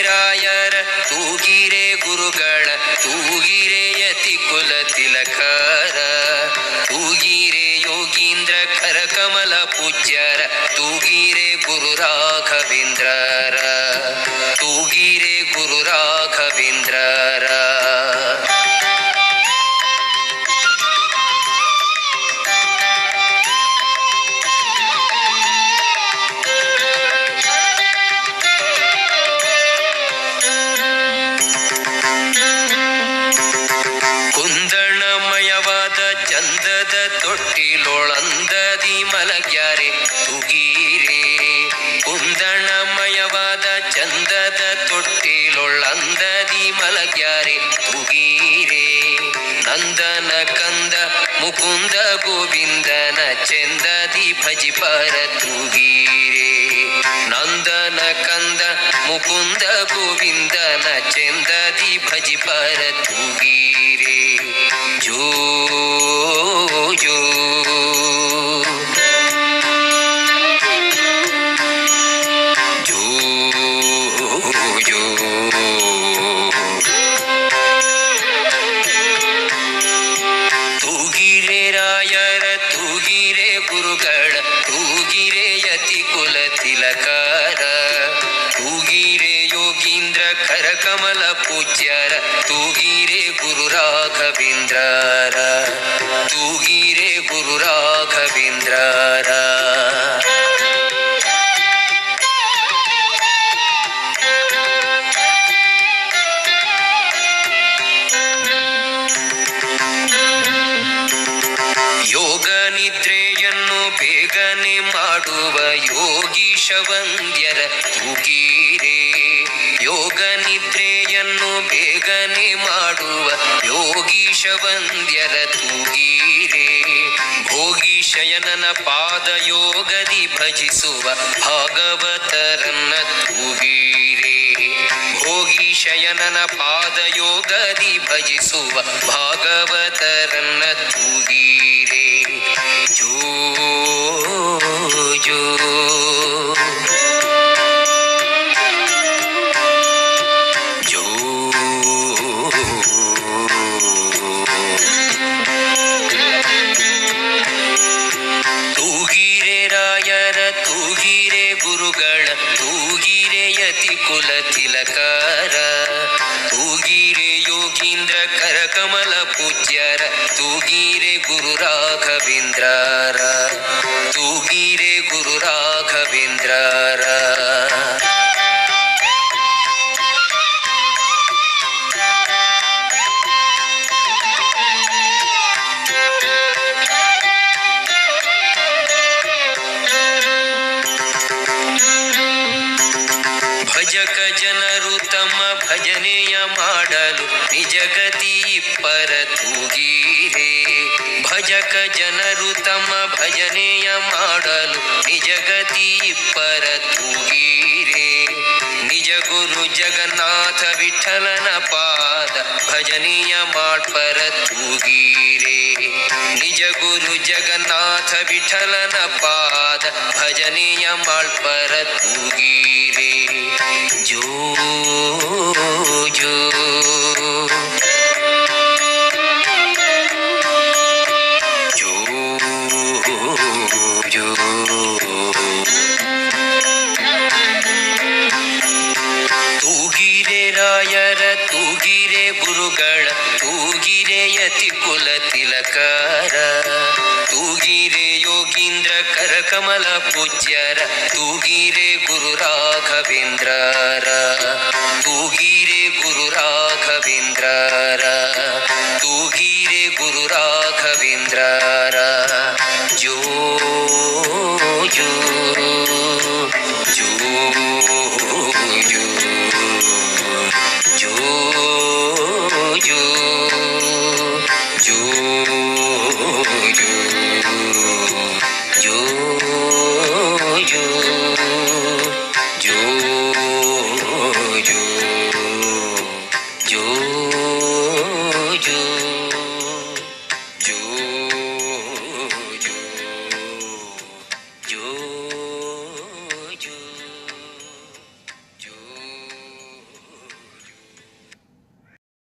ರಾಯರ ತೂಗಿರೆ ಗುರುಗಳ ತೂಗಿರೆ ಯತಿ ಕುಲ ತಿಲಕರ ತೂಗಿರೆ ಯೋಗೀಂದ್ರ ಕರಕಮಲ ಪೂಜ್ಯರ ತೂಗಿರೆ ಗುರು ರಾಘವೇಂದ್ರರ ತೂಗಿರೆ ಗುರು ರಾಘವೇಂದ್ರರ. ಕುಂದಣಮಯವಾದ ಚಂದದ ತೊಟ್ಟಿಲೊಳಂದದಿ ಮಲಗ್ಯಾರೆ ತೂಗಿರೆ ಕುಂದಣಮಯವಾದ ಚಂದದ ತೊಟ್ಟಿಲೊಳಂದದಿ ಮಲಗ್ಯಾರೆ ತೂಗಿರೆ ನಂದನ ಕಂದ ಮುಕುಂದ ಗೋವಿಂದನ ಚೆಂದದಿ ಭಜಿಪರ ತೂಗಿರೆ ನಂದನ ಕಂದ ಮುಕುಂದ ಗೋವಿಂದನ ಚೆಂದದಿ ಭಜಿಪರ ತೂಗಿರೆ ಜೋ ಜೋ ಜೋ ಜೋ. ತೂಗಿರೆ ರಾಯರ ತೂಗಿರೆ ಗುರುಗಳ ತೂಗಿರೆ ಯತಿ ಕುಲ ತಿಲಕರ ತೂಗಿರೆ ಯೋಗೀಂದ್ರ ಕರಕಮಲ ಪೂಜ್ಯರ ತೂಗಿರೆ ಗುರು ರಾಘವೇಂದ್ರರ ತೂಗಿರೆ ಗುರು ರಾಘವೇಂದ್ರರ. ಯೋಗ ನಿದ್ರೆಯನ್ನು ಬೇಗನೆ ಮಾಡುವ ಯೋಗೀಶ ವಂದ್ಯರ ತೂಗಿರೆ ಯೋಗ ನಿದ್ರೆಯನ್ನು ಬೇಗನೆ ಮಾಡುವ ಯೋಗೀಶ ವಂದ್ಯರ ತೂಗಿರೆ ಭೋಗೀಶಯನನ ಪಾದ ಯೋಗದಿ ಭಜಿಸುವ ಭಾಗವತರನ್ನ ತೂಗಿರೆ ಭೋಗೀಶಯನನ ಪಾದ ಯೋಗದಿ ಭಜಿಸುವ ಭಾಗವತರನ್ನ ತೂಗಿರೆ ಜೋ ಜೋ ಜೋ. ತೂಗಿರೆ ರಾಯರ ತೂಗಿರೆ ಗುರುಗಳ ತೂಗಿರೆ ಯತಿ ಕುಲ ತಿಲಕರ ತೂಗಿರೆ ಯೋಗೀಂದ್ರ ಕರಕಮಲ ಪೂಜ್ಯರ ತೂಗಿರೆ ಗುರು ರಾಘವೇಂದ್ರರ ತೂಗಿರೆ ಗುರು ರಾಘವೇಂದ್ರರ. ಭಜಕ ಜನರು ತಮ್ಮ ಭಜನೆಯ ಮಾಡಲು ನಿಜಗತಿ ಪರ ತೂಗಿರೆ ಭಜಕ ಜನರು ತಮ್ಮ ಭಜನೆಯ ಮಾಡಲು ನಿಜಗತಿ ಪರ ತೂಗಿರೆ ನಿಜ ಗುರು ಜಗನ್ನಾಥ ವಿಠಲನ ಪಾದ ಭಜನೆಯ ಮಾಡ್ಪರ ತೂಗಿರೆ ನಿಜ ಗುರು ಜಗನ್ನಾಥ ವಿಠಲನ ಪಾದ ಭಜನೆಯ ಮಾಡ್ಪರ ತೂಗಿರೆ ಜೋ ಜೋ ಜೋ ಜೋ. ತೂಗಿರೆ ರಾಯರ ತೂಗಿರೆ ಗುರುಗಳ ತೂಗಿರೆ ಯತಿ ಕುಲ ತಿಲಕರ ತೂಗಿರೆ ಯೋಗೀಂದ್ರ ಕರಕಮಲ ಪೂಜ್ಯರ ತೂಗಿರೆ ಗುರು ರಾಘವೇಂದ್ರರ